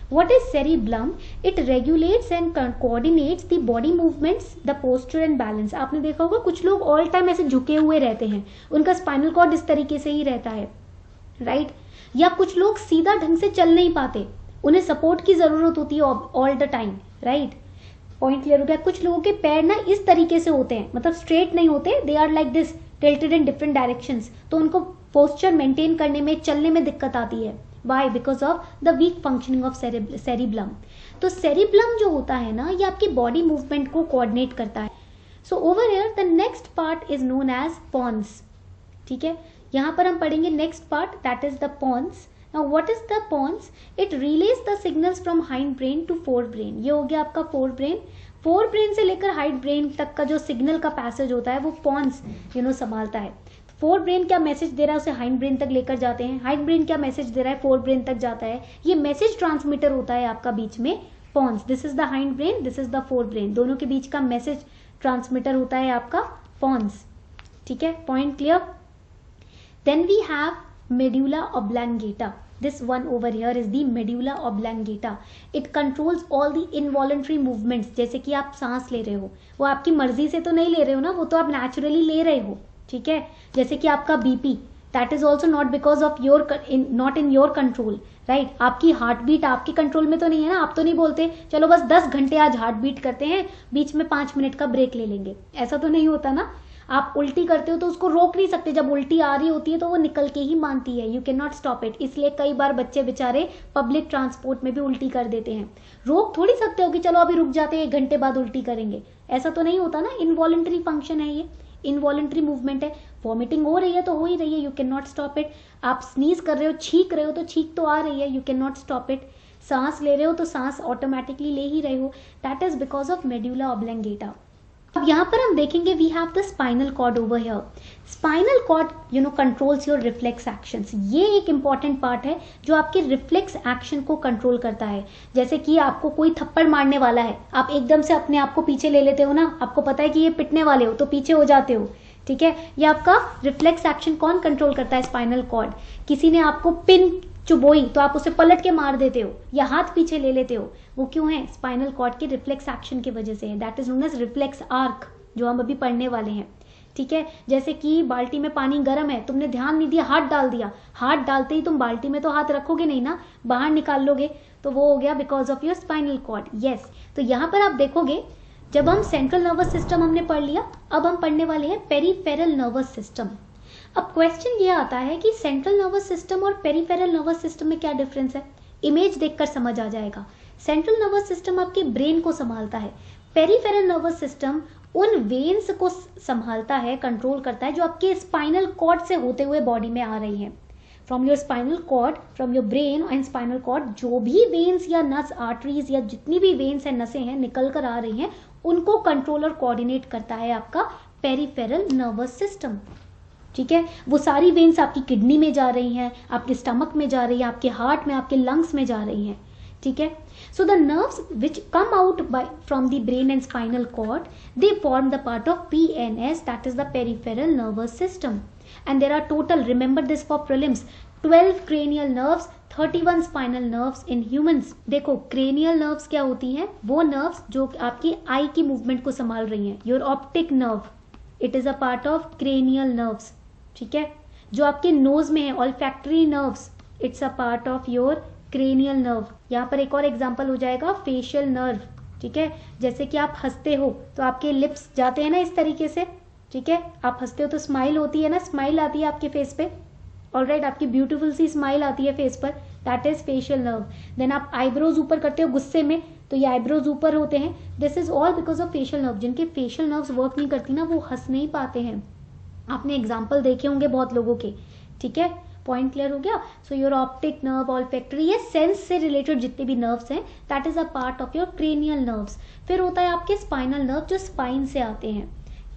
Speaker 1: What is cerebellum? It regulates and coordinates the body movements, the posture and balance. आपने देखा होगा कुछ लोग ऑल टाइम ऐसे झुके हुए रहते हैं, उनका स्पाइनल कॉर्ड इस तरीके से ही रहता है, राइट। या कुछ लोग सीधा ढंग से चल नहीं पाते, उन्हें सपोर्ट की जरूरत होती है all the time, right. Point clear हो गया। कुछ लोगों के पैर ना इस तरीके से होते हैं, मतलब स्ट्रेट नहीं होते, they are like this, tilted in different directions, तो उनको पोस्चर मेंटेन करने में, चलने में दिक्कत आती है। Why? Because of the weak functioning of cerebellum. तो सेरिब्लम जो होता है ना, ये आपकी बॉडी मूवमेंट को कोऑर्डिनेट करता है। So over here the next part is known as pons, ठीक है। यहां पर हम पढ़ेंगे next part, that is the pons. Now what is the pons? It relays the signals from hind brain to fore brain. ये हो गया आपका फोर ब्रेन। फोर ब्रेन से लेकर हाइंड ब्रेन तक का जो सिग्नल का पैसेज होता है वो पॉन्स संभालता है। फोर ब्रेन क्या मैसेज दे रहा है उसे हाइंड ब्रेन तक लेकर जाते हैं, हाइंड ब्रेन क्या मैसेज दे रहा है फोर ब्रेन तक जाता है। ये मैसेज ट्रांसमीटर होता है आपका बीच में pons. This is the hind brain, this is the fore brain, दोनों के बीच का मैसेज ट्रांसमीटर होता है आपका पॉन्स, ठीक है। Point clear. Then we have medulla oblongata. This one over here is the medulla oblongata. It controls all the involuntary movements. जैसे कि आप सांस ले रहे हो, वो आपकी मर्जी से तो नहीं ले रहे हो ना, वो तो आप नेचुरली ले रहे हो, ठीक है। जैसे कि आपका BP, that is also not because of your, not in your control, right. आपकी हार्ट बीट आपके कंट्रोल में तो नहीं है ना, आप तो नहीं बोलते चलो बस 10 घंटे आज हार्ट बीट करते हैं, बीच में 5 मिनट का ब्रेक ले लेंगे, ऐसा तो नहीं होता ना। आप उल्टी करते हो तो उसको रोक नहीं सकते, जब उल्टी आ रही होती है तो वो निकल के ही मानती है, you can not stop it. इसलिए कई बार बच्चे बेचारे पब्लिक ट्रांसपोर्ट में भी उल्टी कर देते हैं। रोक थोड़ी सकते हो कि चलो अभी रुक जाते हैं, 1 घंटे बाद उल्टी करेंगे, ऐसा तो नहीं होता ना। इनवॉलंटरी फंक्शन है ये, इनवॉलंटरी मूवमेंट है। वॉमिटिंग हो रही है तो हो ही रही है, you can not stop it. आप स्नीज कर रहे हो, छींक रहे हो तो छींक तो आ रही है, you can not stop it. सांस ले रहे हो तो सांस ऑटोमेटिकली ले ही रहे हो, that is because of medulla oblongata. अब यहाँ पर हम देखेंगे we have the spinal cord over here. Spinal cord controls your reflex actions. ये एक इंपॉर्टेंट पार्ट है जो आपके रिफ्लेक्स एक्शन को कंट्रोल करता है। जैसे कि आपको कोई थप्पड़ मारने वाला है, आप एकदम से अपने आप को पीछे ले लेते हो ना, आपको पता है कि ये पिटने वाले हो तो पीछे हो जाते हो, ठीक है। ये आपका रिफ्लेक्स एक्शन कौन कंट्रोल करता है? Spinal cord. किसी ने आपको पिन चुबोई तो आप उसे पलट के मार देते हो या हाथ पीछे ले लेते हो, वो क्यों है? स्पाइनल कॉर्ड के रिफ्लेक्स एक्शन की वजह से है, that is known as reflex arc, जो हम अभी पढ़ने वाले हैं, ठीक है। जैसे कि बाल्टी में पानी गर्म है, तुमने ध्यान नहीं दिया, हाथ डाल दिया, हाथ डालते ही तुम बाल्टी में तो हाथ रखोगे नहीं ना, बाहर निकाल लोगे, तो वो हो गया because of your spinal cord. Yes, तो यहाँ पर आप देखोगे जब हम सेंट्रल नर्वस सिस्टम हमने पढ़ लिया, अब हम पढ़ने वाले हैं पेरिफेरल नर्वस सिस्टम। अब क्वेश्चन ये आता है कि सेंट्रल नर्वस सिस्टम और पेरिफेरल नर्वस सिस्टम में क्या डिफरेंस है। इमेज देखकर समझ आ जाएगा। सेंट्रल नर्वस सिस्टम आपके ब्रेन को संभालता है, पेरिफेरल नर्वस सिस्टम उन वेन्स को संभालता है, कंट्रोल करता है जो आपके स्पाइनल कॉर्ड से होते हुए बॉडी में आ रही हैं। From your spinal cord, from your brain and spinal cord जो भी वेन्स या नस, आर्टरीज या जितनी भी वेन्स एंड नसें हैं निकल कर आ रही हैं, उनको कंट्रोल और कोऑर्डिनेट करता है आपका पेरिफेरल नर्वस सिस्टम। ठीक है, वो सारी वेन्स आपकी किडनी में जा रही हैं, आपके स्टमक में जा रही है, आपके हार्ट में, आपके लंग्स में जा रही हैं। ठीक है, so the nerves which come out from the brain and spinal cord, they form the part of PNS, that is the peripheral nervous system. And there are total, remember this for prelims, 12 cranial nerves, 31 spinal nerves in humans. देखो cranial nerves क्या होती हैं, वो nerves जो आपकी आई की मूवमेंट को संभाल रही हैं। your optic nerve, it is a part of cranial nerves. ठीक है, जो आपके नोज में है olfactory nerves, it's a part of your cranial nerve. यहाँ पर एक और एग्जांपल हो जाएगा फेशियल नर्व। ठीक है, जैसे कि आप हंसते हो तो आपके लिप्स जाते हैं ना इस तरीके से। ठीक है, आप हंसते हो तो स्माइल होती है ना, स्माइल आती है आपके फेस पे। ऑलराइट, आपकी ब्यूटीफुल सी स्माइल आती है फेस पर, दैट इज फेशियल नर्व। देन आप आईब्रोज ऊपर करते हो गुस्से में तो ये आईब्रोज ऊपर होते हैं। This is all because of facial nerve. जिनके फेशियल नर्व्स वर्क नहीं करती ना, वो हंस नहीं पाते हैं। आपने एग्जाम्पल देखे होंगे बहुत लोगों के। ठीक है, पॉइंट क्लियर हो गया। So your optic nerve, olfactory, ये सेंस से रिलेटेड जितने भी नर्व्स हैं, that is a part of your cranial nerves. फिर होता है आपके स्पाइनल नर्व जो स्पाइन से आते हैं।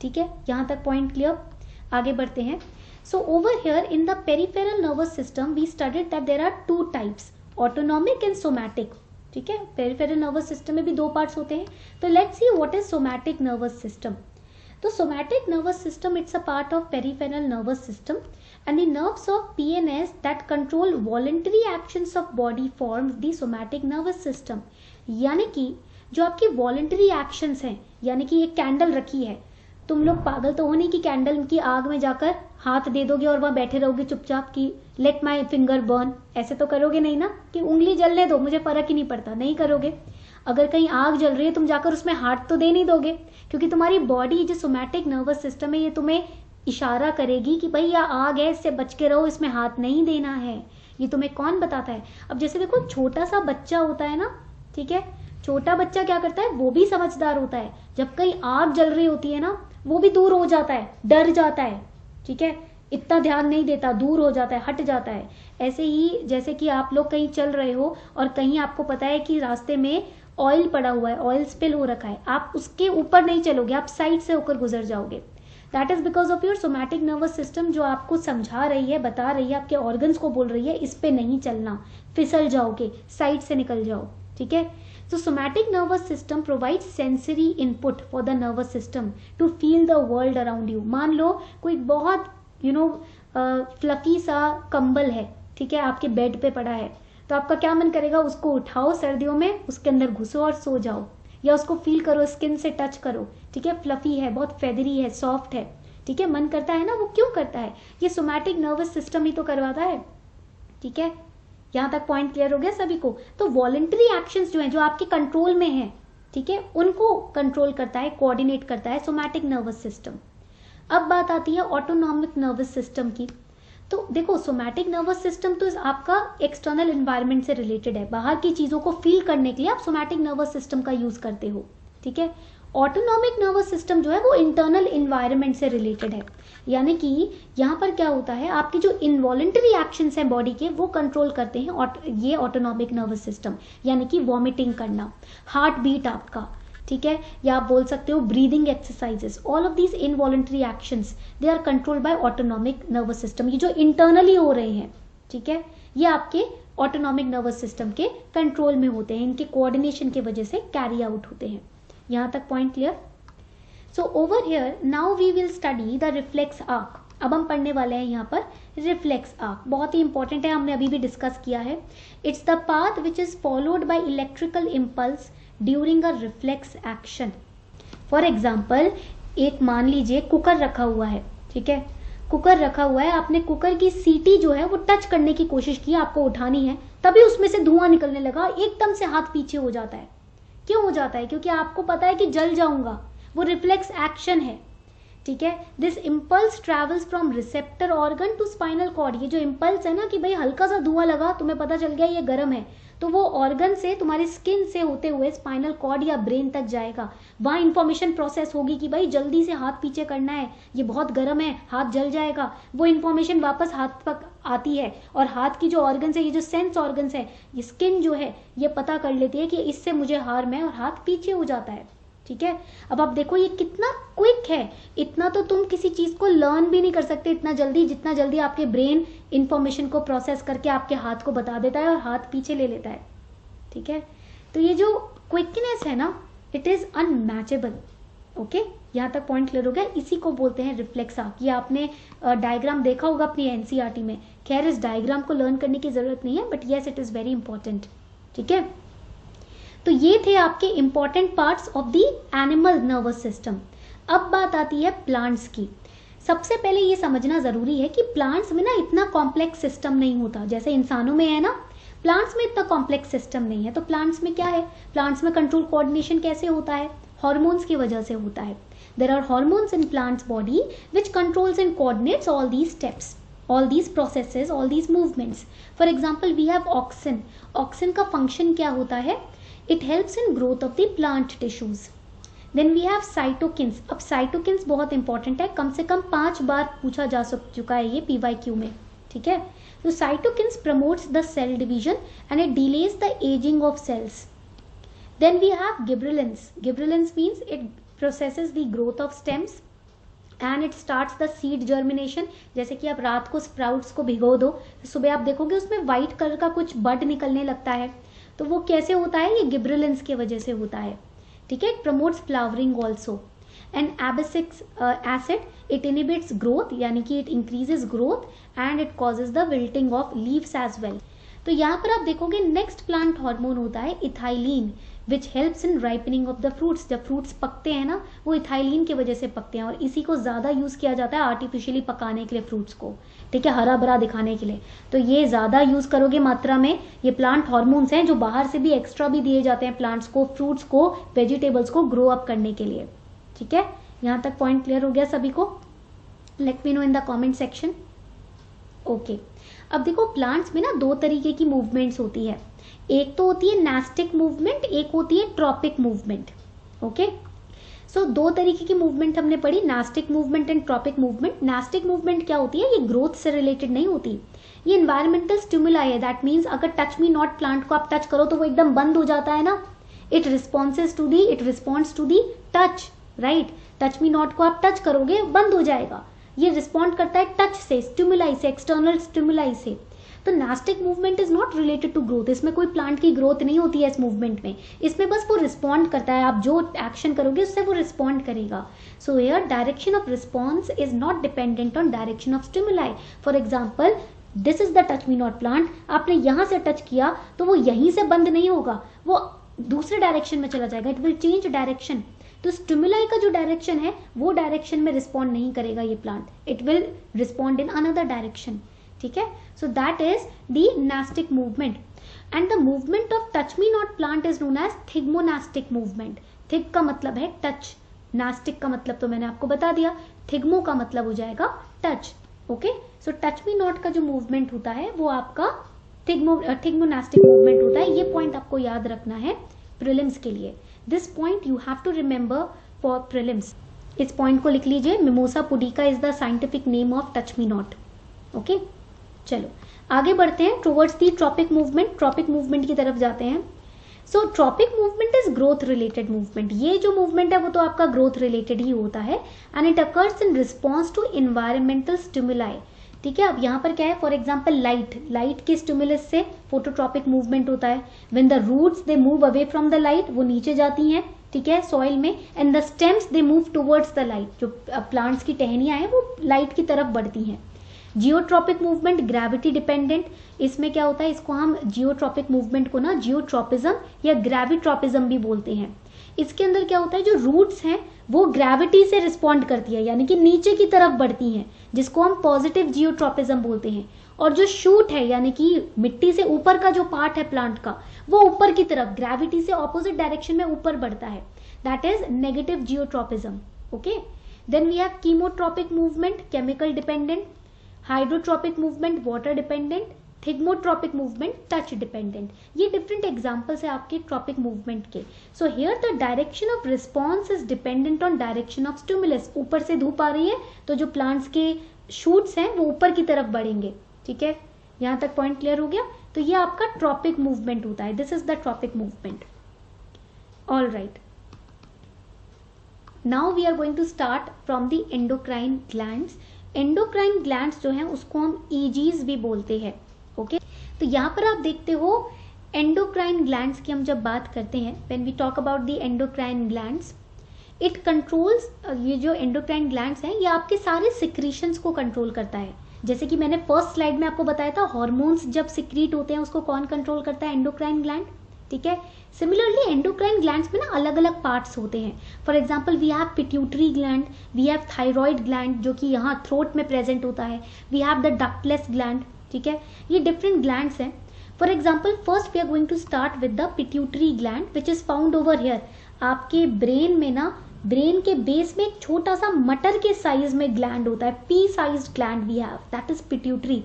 Speaker 1: ठीक है, यहाँ तक पॉइंट क्लियर। आगे बढ़ते हैं। So over here in the peripheral nervous system we studied that there are two types, autonomic and somatic. ठीक है, पेरिफेरल नर्वस सिस्टम में भी दो पार्ट्स होते हैं। तो let's see what is somatic nervous system. तो somatic nervous system it's a part of peripheral nervous system and the nerves of PNS that control voluntary actions of body forms the somatic nervous system। यानी कि जो आपकी voluntary actions हैं, यानी कि एक कैंडल रखी है, तुम लोग पागल तो हो नहीं कि कैंडल की आग में जाकर हाथ दे दोगे और वहां बैठे रहोगे चुपचाप कि लेट माई फिंगर बर्न। ऐसे तो करोगे नहीं ना कि उंगली जलने दो, मुझे फर्क ही नहीं पड़ता, नहीं करोगे। अगर कहीं आग जल रही है तुम जाकर उसमें हाथ तो दे नहीं दोगे, क्योंकि तुम्हारी बॉडी जो सोमैटिक नर्वस सिस्टम है ये तुम्हें इशारा करेगी कि भाई यह आग है, इससे बच के रहो, इसमें हाथ नहीं देना है। ये तुम्हें कौन बताता है? अब जैसे देखो छोटा सा बच्चा होता है ना, ठीक है, छोटा बच्चा क्या करता है, वो भी समझदार होता है। जब कहीं आग जल रही होती है ना, वो भी दूर हो जाता है, डर जाता है। ठीक है, इतना ध्यान नहीं देता, दूर हो जाता है, हट जाता है। ऐसे ही जैसे कि आप लोग कहीं चल रहे हो और कहीं आपको पता है कि रास्ते में ऑयल पड़ा हुआ है, ऑयल स्पिल हो रखा है, आप उसके ऊपर नहीं चलोगे, आप साइड से होकर गुजर जाओगे। That is because of your somatic nervous system, जो आपको समझा रही है, बता रही है, आपके ऑर्गन्स को बोल रही है इस पे नहीं चलना, फिसल जाओगे, साइड से निकल जाओ। ठीक है, so somatic nervous system provides sensory input for the nervous system to feel the world around you। मान लो कोई बहुत फ्लफी सा कंबल है, ठीक है, आपके बेड पे पड़ा है, तो आपका क्या मन करेगा, उसको उठाओ सर्दियों में, उसके अंदर घुसो और सो जाओ, या उसको फील करो, स्किन से टच करो। ठीक है, फ्लफी है, बहुत फेदरी है, सॉफ्ट है। ठीक है, मन करता है ना, वो क्यों करता है? ये सोमैटिक नर्वस सिस्टम ही तो करवाता है। ठीक है, यहाँ तक पॉइंट क्लियर हो गया सभी को? तो वॉलंटरी एक्शंस जो हैं, जो आपके कंट्रोल में हैं, ठीक है, उनको कंट्रोल करता है, कोऑर्डिनेट करता है सोमैटिक नर्वस सिस्टम। अब बात आती है ऑटोनॉमिक नर्वस सिस्टम की। तो देखो सोमैटिक नर्वस सिस्टम तो आपका एक्सटर्नल एनवायरनमेंट से रिलेटेड है, बाहर की चीजों को फील करने के लिए आप सोमैटिक नर्वस सिस्टम का यूज करते हो। ठीक है, ऑटोनॉमिक नर्वस सिस्टम जो है वो इंटरनल एनवायरनमेंट से रिलेटेड है, यानी कि यहाँ पर क्या होता है, आपकी जो इनवॉलेंटरी एक्शंस हैं बॉडी के, वो कंट्रोल करते हैं ये ऑटोनॉमिक नर्वस सिस्टम। यानी कि वॉमिटिंग करना, हार्ट बीट आपका, ठीक है, या आप बोल सकते हो breathing exercises, all of these involuntary actions they are controlled by autonomic nervous system. ये जो इंटरनली हो रहे हैं, ठीक है, ये आपके ऑटोनॉमिक नर्वस सिस्टम के कंट्रोल में होते हैं, इनके कोऑर्डिनेशन की वजह से कैरी आउट होते हैं। यहाँ तक point clear? So over here now we will study the reflex arc. अब हम पढ़ने वाले हैं यहाँ पर रिफ्लेक्स आर्क, बहुत ही इंपॉर्टेंट है, हमने अभी भी डिस्कस किया है। It's the path which is followed by electrical impulse during a reflex action. For example, एक मान लीजिए कुकर रखा हुआ है, ठीक है, कुकर रखा हुआ है, आपने कुकर की सीटी जो है वो टच करने की कोशिश की, आपको उठानी है, तभी उसमें से धुआं निकलने लगा, एकदम से हाथ पीछे हो जाता है। क्यों हो जाता है? क्योंकि आपको पता है कि जल जाऊंगा, वो रिफ्लेक्स एक्शन है। ठीक है। This impulse travels from receptor organ to spinal cord. ये जो इम्पल्स है ना कि भाई हल्का सा धुआं लगा, तुम्हें पता चल गया ये गर्म है, तो वो ऑर्गन से तुम्हारी स्किन से होते हुए स्पाइनल कॉर्ड या ब्रेन तक जाएगा। वहां इंफॉर्मेशन प्रोसेस होगी कि भाई जल्दी से हाथ पीछे करना है, ये बहुत गर्म है, हाथ जल जाएगा। वो इंफॉर्मेशन वापस हाथ तक आती है और हाथ की जो ऑर्गन्स है, ये जो सेंस ऑर्गन्स है, ये स्किन जो है ये पता कर लेती है कि इससे मुझे हार्म है और हाथ पीछे हो जाता है। ठीक है। अब आप देखो ये कितना क्विक है, इतना तो तुम किसी चीज को लर्न भी नहीं कर सकते इतना जल्दी, जितना जल्दी आपके ब्रेन इंफॉर्मेशन को प्रोसेस करके आपके हाथ को बता देता है और हाथ पीछे ले लेता है। ठीक है। तो ये जो क्विकनेस है ना, इट इज अनमैचेबल। ओके, यहाँ तक पॉइंट क्लियर हो गया। इसी को बोलते हैं रिफ्लेक्स आर्क। ये आपने डायग्राम देखा होगा अपनी एनसीईआरटी में। खैर इस डायग्राम को लर्न करने की जरूरत नहीं है, but yes it is very important. ठीक है। तो ये थे आपके important parts of the animal nervous system. अब बात आती है प्लांट्स की। सबसे पहले ये समझना जरूरी है कि प्लांट्स में ना इतना कॉम्प्लेक्स सिस्टम नहीं होता जैसे इंसानों में है ना। प्लांट्स में इतना कॉम्प्लेक्स सिस्टम नहीं है। तो प्लांट्स में क्या है, प्लांट्स में कंट्रोल कोऑर्डिनेशन कैसे होता है, हॉर्मोन्स की वजह से होता है। There are hormones in plants body which controls and coordinates all these steps, all these processes, all these movements. For example, we have auxin. Auxin का function क्या होता है, it helps in growth of the plant tissues. Then we have cytokines. अब cytokines बहुत important है, कम से कम 5 बार पूछा जा चुका है ये PYQ में। ठीक है। तो cytokines promotes the cell division and it delays the aging of cells. Then we have gibberellins. Gibberellins means it processes the growth of stems and it starts the seed germination. जैसे कि आप रात को स्प्राउट्स को भिगो दो, तो सुबह आप देखोगे उसमें व्हाइट कलर का कुछ बड निकलने लगता है। तो वो कैसे होता है, ये गिब्रेलिन्स की वजह से होता है। ठीक है। It promotes flowering also. And abscisic acid it inhibits growth, यानी कि it increases growth and it causes the wilting of leaves as well. तो यहाँ पर आप देखोगे नेक्स्ट प्लांट हार्मोन होता है ethylene, which helps in ripening of the fruits. जब फ्रूट्स पकते हैं ना, वो इथाइलिन की वजह से पकते हैं और इसी को ज्यादा यूज किया जाता है आर्टिफिशियली पकाने के लिए फ्रूट्स को। ठीक है, हरा भरा दिखाने के लिए। तो ये ज्यादा यूज करोगे मात्रा में, ये प्लांट हार्मोन्स हैं जो बाहर से भी एक्स्ट्रा भी दिए जाते हैं प्लांट्स को, फ्रूट्स को, वेजिटेबल्स को ग्रो अप करने के लिए। ठीक है। यहाँ तक पॉइंट क्लियर हो गया सभी को? Let me know in the comment section. Okay. अब देखो प्लांट्स में ना 2 तरीके की मूवमेंट्स होती है। एक तो होती है नास्टिक मूवमेंट, एक होती है ट्रॉपिक मूवमेंट। ओके। सो 2 तरीके की मूवमेंट हमने पढ़ी, nastic movement and tropic movement. Nastic movement क्या होती है, ये ग्रोथ से रिलेटेड नहीं होती, ये एनवायरमेंटल स्टिमुलाई है। दैट मीन्स अगर टच मी नॉट प्लांट को आप टच करो तो वो एकदम बंद हो जाता है ना। It responds to the touch, right. Touch me not को आप टच करोगे बंद हो जाएगा। ये रिस्पॉन्ड करता है टच से, स्टिमुलाई से, एक्सटर्नल स्टिमुलाई से। तो nastic movement is not related to growth. इसमें कोई प्लांट की ग्रोथ नहीं होती है इस मूवमेंट में, इसमें बस वो रिस्पॉन्ड करता है। आप जो एक्शन करोगे उससे वो रिस्पॉन्ड करेगा। So here direction of response is not dependent on direction of stimuli. For example this is the touch me not plant, आपने यहां से टच किया तो वो यहीं से बंद नहीं होगा, वो दूसरे डायरेक्शन में चला जाएगा, इट विल चेंज डायरेक्शन। तो स्टिमुलाई का जो डायरेक्शन है वो डायरेक्शन में रिस्पॉन्ड नहीं करेगा ये plant, it will respond in another direction. ठीक है। So that is the nastic movement and the movement of touch me not plant is known as thigmonastic movement. Thig का मतलब है टच, नास्टिक का मतलब तो मैंने आपको बता दिया, थिग्मो का मतलब हो जाएगा touch. Okay. So touch me not का जो मूवमेंट होता है वो आपका थिग्मोनास्टिक मूवमेंट होता है। ये पॉइंट आपको याद रखना है प्रीलिम्स के लिए। This point you have to remember for prelims. इस पॉइंट को लिख लीजिए, mimosa pudica is the scientific name of touch me not. Okay. चलो आगे बढ़ते हैं towards the tropic movement. Tropic movement की तरफ जाते हैं। So tropic movement is growth related movement. ये जो मूवमेंट है वो तो आपका ग्रोथ रिलेटेड ही होता है and it occurs in response to environmental stimuli. ठीक है। अब यहाँ पर क्या है, फॉर एग्जाम्पल लाइट के स्टिमुलस से फोटोट्रॉपिक मूवमेंट होता है। When the roots they move away from the light, वो नीचे जाती हैं, ठीक है, सॉइल में, and the stems they move towards the light. जो प्लांट्स की टहनियां हैं वो लाइट की तरफ बढ़ती हैं। Geotropic movement gravity dependent. इसमें क्या होता है, इसको हम जियोट्रॉपिक मूवमेंट को ना जियोट्रॉपिज्म या ग्रेविट्रॉपिज्म भी बोलते हैं। इसके अंदर क्या होता है, जो रूट्स हैं वो ग्रेविटी से रिस्पॉन्ड करती है, यानी कि नीचे की तरफ बढ़ती हैं, जिसको हम पॉजिटिव जियोट्रॉपिज्म बोलते हैं। और जो शूट है, यानी कि मिट्टी से ऊपर का जो पार्ट है प्लांट का, वो ऊपर की तरफ ग्रेविटी से ऑपोजिट डायरेक्शन में ऊपर बढ़ता है, that is negative geotropism. Okay. Then we have chemotropic movement chemical dependent, hydrotropic movement water dependent, thigmotropic movement touch dependent. ये डिफरेंट एग्जांपल्स है आपके ट्रॉपिक मूवमेंट के। So here the direction of response is dependent on direction of stimulus. ऊपर से धूप आ रही है तो जो प्लांट्स के शूट्स हैं वो ऊपर की तरफ बढ़ेंगे, ठीक है, यहां तक पॉइंट क्लियर हो गया। तो ये आपका ट्रॉपिक मूवमेंट होता है, this is the tropic movement. All right, now we are going to start from the endocrine glands. Endocrine glands जो हैं उसको हम ईजीज भी बोलते हैं, ओके। तो यहाँ पर आप देखते हो एंडोक्राइन ग्लैंड्स की हम जब बात करते हैं, when we talk about the endocrine glands, it controls, ये जो एंडोक्राइन ग्लैंड्स हैं ये आपके सारे सिक्रीशंस को कंट्रोल करता है। जैसे कि मैंने फर्स्ट स्लाइड में आपको बताया था, हार्मोन्स जब सिक्रीट होते हैं उसको कौन कंट्रोल करता है? एंडोक्राइन ग्लैंड, ठीक है। सिमिलरली एंडोक्राइन ग्लैंड्स में ना अलग अलग पार्ट्स होते हैं। For example we have pituitary gland, we have thyroid gland जो कि यहाँ थ्रोट में प्रेजेंट होता है, we have the ductless gland, ठीक है। ये डिफरेंट ग्लैंड्स हैं। For example first we are going to start with the pituitary gland which is found over here. आपके ब्रेन में ना, ब्रेन के बेस में एक छोटा सा मटर के साइज में ग्लैंड होता है, pea sized gland we have, that is pituitary.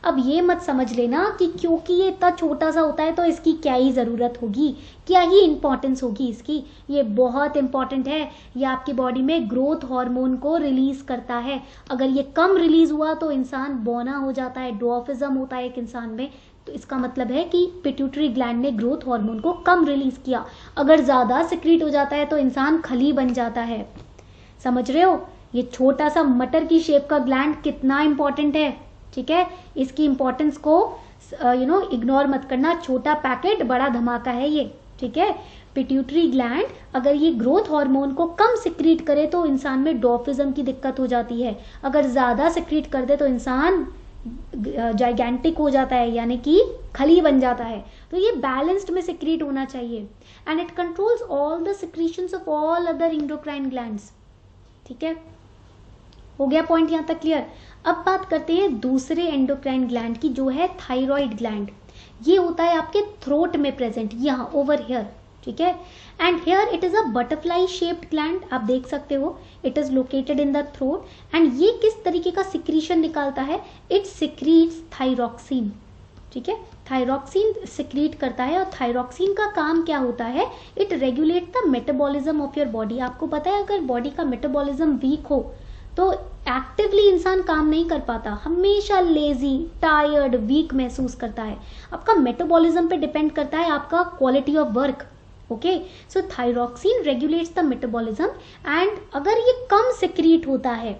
Speaker 1: अब ये मत समझ लेना कि क्योंकि ये इतना छोटा सा होता है तो इसकी क्या ही जरूरत होगी, क्या ही इंपॉर्टेंस होगी इसकी। ये बहुत इंपॉर्टेंट है, ये आपकी बॉडी में ग्रोथ हार्मोन को रिलीज करता है। अगर ये कम रिलीज हुआ तो इंसान बौना हो जाता है, ड्वार्फिज्म होता है एक इंसान में। तो इसका मतलब है कि पिट्यूटरी ग्लैंड ने ग्रोथ हार्मोन को कम रिलीज किया। अगर ज्यादा सिक्रीट हो जाता है तो इंसान खली बन जाता है। समझ रहे हो? ये छोटा सा मटर की शेप का ग्लैंड कितना इंपॉर्टेंट है, ठीक है। इसकी इंपॉर्टेंस को इग्नोर मत करना। छोटा पैकेट बड़ा धमाका है ये, ठीक है। पिट्यूटरी ग्लैंड अगर ये ग्रोथ हार्मोन को कम सिक्रीट करे तो इंसान में ड्वार्फिज्म की दिक्कत हो जाती है। अगर ज्यादा सिक्रीट कर दे तो इंसान जाइगेंटिक हो जाता है, यानी कि खली बन जाता है। तो ये बैलेंस्ड में सिक्रीट होना चाहिए। And it controls all the secretions of all other endocrine glands, ठीक है। हो गया पॉइंट यहां तक क्लियर? अब बात करते हैं दूसरे एंडोक्राइन ग्लैंड की, जो है थायराइड ग्लैंड। ये होता है आपके थ्रोट में प्रेजेंट, यहाँ ओवर हियर, ठीक है। And here it is a butterfly shaped gland, आप देख सकते हो। It is located in the throat. And ये किस तरीके का सिक्रीशन निकालता है? इट सिक्रीट्स थायरॉक्सिन, ठीक है। थायरॉक्सिन सिक्रीट करता है। और थायरॉक्सिन का काम क्या होता है? It regulate the metabolism of your body. आपको पता है अगर बॉडी का मेटाबॉलिज्म वीक हो तो एक्टिवली इंसान काम नहीं कर पाता, हमेशा लेजी, टायर्ड, वीक महसूस करता है। आपका मेटाबॉलिज्म पे डिपेंड करता है आपका quality of work, okay. So thyroxine regulates the metabolism. And अगर ये कम सिक्रीट होता है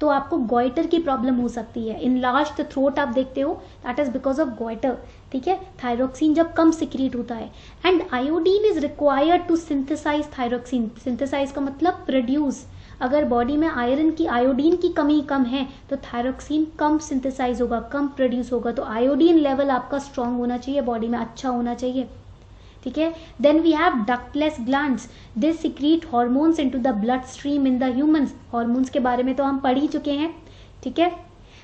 Speaker 1: तो आपको गॉइटर की प्रॉब्लम हो सकती है। इनलार्ज्ड थ्रोट आप देखते हो, that is because of goitre, ठीक है। थायरॉक्सिन जब कम सिक्रीट होता है। And iodine is required to synthesise thyroxine. Synthesise का मतलब प्रोड्यूस। अगर बॉडी में आयोडीन की कमी कम है तो थायरॉक्सिन कम सिंथेसाइज होगा, कम प्रोड्यूस होगा। तो आयोडीन लेवल आपका स्ट्रांग होना चाहिए, बॉडी में अच्छा होना चाहिए, ठीक है। Then we have ductless glands, they secrete hormones into the blood stream in the humans. Hormones के बारे में तो हम पढ़ ही चुके हैं, ठीक है।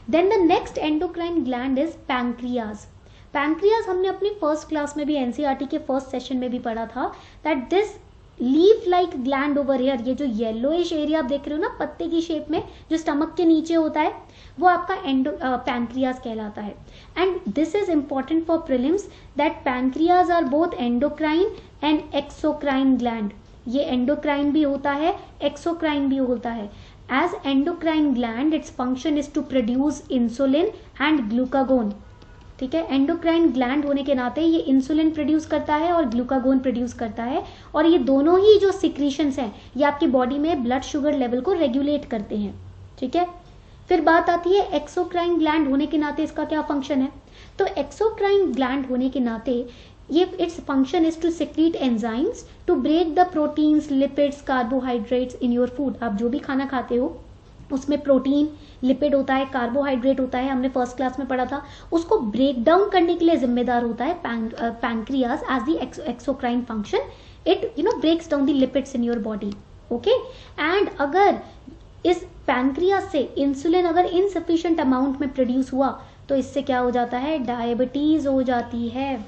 Speaker 1: Then the next endocrine gland is pancreas. Pancreas हमने अपनी फर्स्ट क्लास में भी, एनसीईआरटी के फर्स्ट सेशन में भी पढ़ा था, that this leaf like gland over here, ये जो येलोइश एरिया आप देख रहे हो ना पत्ते की शेप में, जो स्टमक के नीचे होता है, वो आपका पैंक्रियाज कहलाता है। And this is important for prelims that pancreas are both endocrine and exocrine gland. ये एंडोक्राइन भी होता है, एक्सोक्राइन भी होता है। As endocrine gland its function is to produce insulin and glucagon, ठीक है। एंडोक्राइन ग्लैंड होने के नाते ये इंसुलिन प्रोड्यूस करता है और ग्लूकागोन प्रोड्यूस करता है। और ये दोनों ही जो सिक्रीशंस हैं ये आपकी बॉडी में ब्लड शुगर लेवल को रेगुलेट करते हैं, ठीक है। फिर बात आती है एक्सोक्राइन ग्लैंड होने के नाते इसका क्या फंक्शन है? तो एक्सोक्राइन ग्लैंड होने के नाते ये its function is to secrete enzymes to break the proteins, lipids, carbohydrates in your food. आप जो भी खाना खाते हो उसमें प्रोटीन, लिपिड होता है, कार्बोहाइड्रेट होता है, हमने फर्स्ट क्लास में पढ़ा था। उसको ब्रेक डाउन करने के लिए जिम्मेदार होता है pancreas as the exocrine function. It breaks down the lipids in your body, okay. And अगर इस पैंक्रियाज से इंसुलिन अगर इनसफिशिएंट अमाउंट में प्रोड्यूस हुआ तो इससे क्या हो जाता है? डायबिटीज हो जाती है,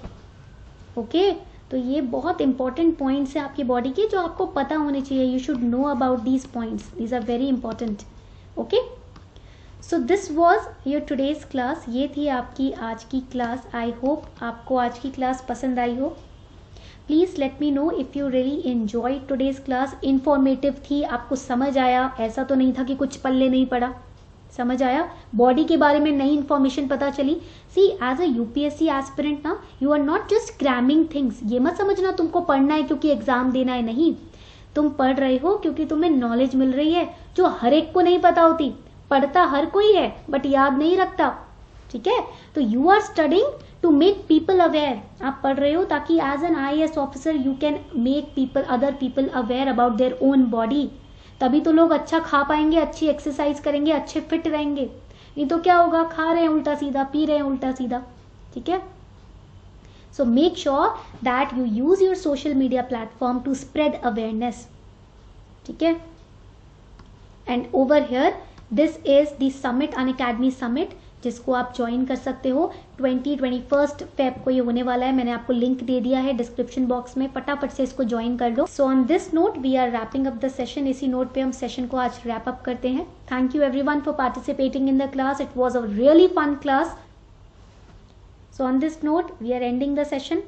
Speaker 1: ओके। तो ये बहुत इंपॉर्टेंट पॉइंट्स है आपकी बॉडी के जो आपको पता होने चाहिए. You should know about these points, these are very important. Okay, so this was your today's class. ये थी आपकी आज की क्लास. आई होप आपको आज की क्लास पसंद आई हो. Please let me know if you really enjoy today's class. Informative थी, आपको समझ आया, ऐसा तो नहीं था कि कुछ पल्ले नहीं पड़ा, समझ आया, बॉडी के बारे में नई इन्फॉर्मेशन पता चली. See as a UPSC aspirant ना, you are not just cramming things. ये मत समझना तुमको पढ़ना है क्योंकि एग्जाम देना है, नहीं. तुम पढ़ रहे हो क्योंकि तुम्हें नॉलेज मिल रही है जो हर एक को नहीं पता होती. पढ़ता हर कोई है बट याद नहीं रखता. ठीक है, तो you are studying to make people aware. आप पढ़ रहे हो ताकि as an IAS officer you can make people, other people aware about their own body. तभी तो लोग अच्छा खा पाएंगे, अच्छी एक्सरसाइज करेंगे, अच्छे फिट रहेंगे. नहीं तो क्या होगा, खा रहे हैं उल्टा सीधा, पी रहे हैं उल्टा सीधा. ठीक है, so make sure that you use your social media platform to spread awareness. ठीक है, and over here this is the summit, Unacademy summit, जिसको आप ज्वाइन कर सकते हो. 21 फेब को ये होने वाला है. मैंने आपको लिंक दे दिया है डिस्क्रिप्शन बॉक्स में, फटाफट से इसको ज्वाइन कर लो. So on this note we are wrapping up the session. इसी नोट पे हम सेशन को आज रैप अप करते हैं. Thank you everyone for participating in the class. It was a really fun class. So on this note we are ending the session.